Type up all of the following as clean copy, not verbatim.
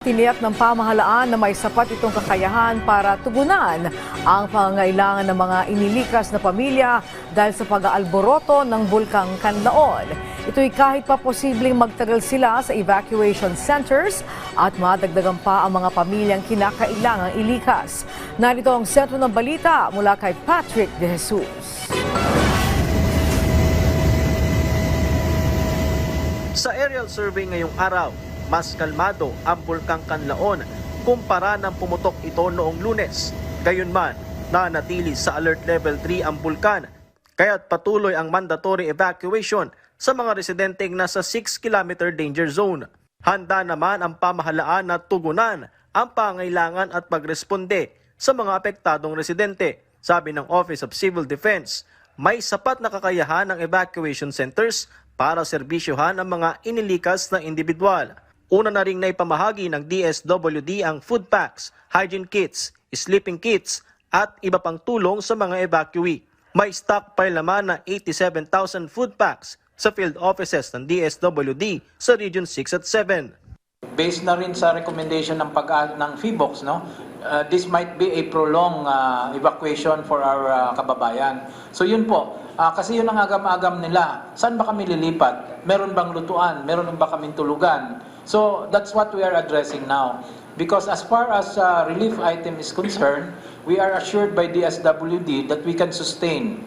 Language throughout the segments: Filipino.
Tiniyak ng pamahalaan na may sapat itong kakayahan para tugunan ang pangangailangan ng mga inilikas na pamilya dahil sa pag-aalboroto ng Bulkang Kanlaon. Ito'y kahit pa posibleng magtagal sila sa evacuation centers at madagdagan pa ang mga pamilyang kinakailangang ilikas. Narito ang sentro ng balita mula kay Patrick De Jesus. Sa aerial survey ngayong araw, mas kalmado ang Bulkang Kanlaon kumpara ng pumutok ito noong Lunes. Gayunman, nanatili sa alert level 3 ang bulkan, kaya't patuloy ang mandatory evacuation sa mga residenteng nasa 6-kilometer danger zone. Handa naman ang pamahalaan na tugunan ang pangailangan at pagresponde sa mga apektadong residente. Sabi ng Office of Civil Defense, may sapat na kakayahan ng evacuation centers para serbisyohan ang mga inilikas na individual. Una na ring naipamahagi ng DSWD ang food packs, hygiene kits, sleeping kits at iba pang tulong sa mga evacuee. May stockpile naman na 87,000 food packs sa field offices ng DSWD sa Region 6 at 7. Based na rin sa recommendation ng ng PHIVOLCS, this might be a prolonged evacuation for our kababayan. So yun po, kasi yun ang agam-agam nila. Saan ba kami lilipat? Meron bang lutuan? Meron ba kaming tulugan? So that's what we are addressing now. Because as far as relief item is concerned, we are assured by DSWD that we can sustain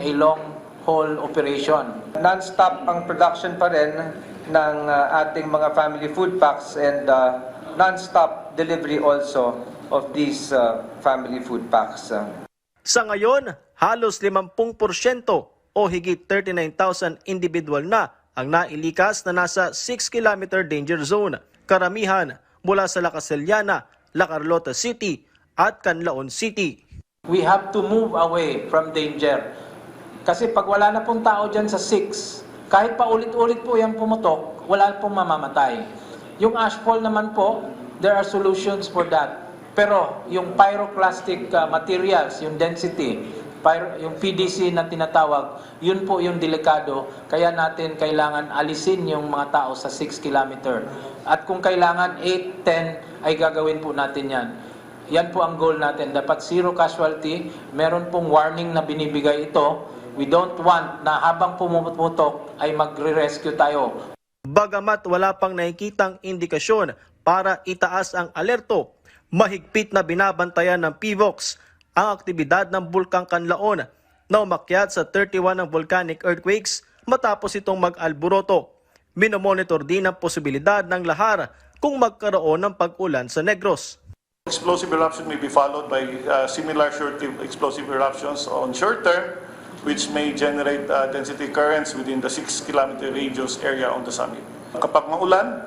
a long-haul operation. Non-stop ang production pa rin ng ating mga family food packs and non-stop delivery also of these family food packs. Sa ngayon, halos 50% o higit 39,000 individual na ang nailikas na nasa 6-kilometer danger zone. Karamihan mula sa La Casellana, La Carlota City at Canlaon City. We have to move away from danger. Kasi pag wala na pong tao dyan sa 6, kahit pa ulit-ulit po yung pumutok, wala pong mamamatay. Yung ashfall naman po, there are solutions for that. Pero yung pyroclastic materials, yung density, yung PDC na tinatawag, yun po yung delikado. Kaya natin kailangan alisin yung mga tao sa 6 kilometer. At kung kailangan 8, 10, ay gagawin po natin yan. Yan po ang goal natin. Dapat zero casualty. Meron pong warning na binibigay ito. We don't want na habang pumuputok ay magre-rescue tayo. Bagamat wala pang nakikitang indikasyon para itaas ang alerto, mahigpit na binabantayan ng PHIVOLCS ang aktibidad ng Bulkang Kanlaon na umakyat sa 31 ng volcanic earthquakes matapos itong mag-alburoto. Minomonitor din ang posibilidad ng lahar kung magkaroon ng pag-ulan sa Negros. Explosive eruption may be followed by similar short explosive eruptions on short term, which may generate density currents within the 6-kilometer radius area on the summit. Kapag maulan,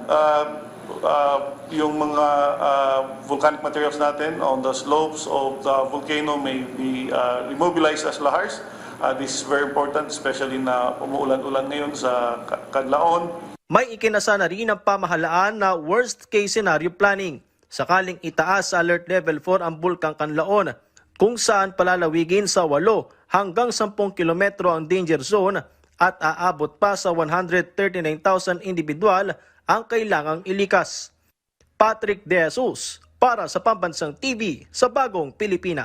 yung mga volcanic materials natin on the slopes of the volcano may be immobilized as lahars. This is very important, especially na umuulan-ulan ngayon sa Canlaon. May ikinasa na rin ang pamahalaan na worst case scenario planning sakaling itaas sa alert level 4 ang Bulkang Kanlaon, kung saan palalawigin sa 8 hanggang 10 kilometro ang danger zone at aabot pa sa 139,000 individual ang kailangang ilikas. Patrick De Jesus para sa Pambansang TV sa Bagong Pilipinas.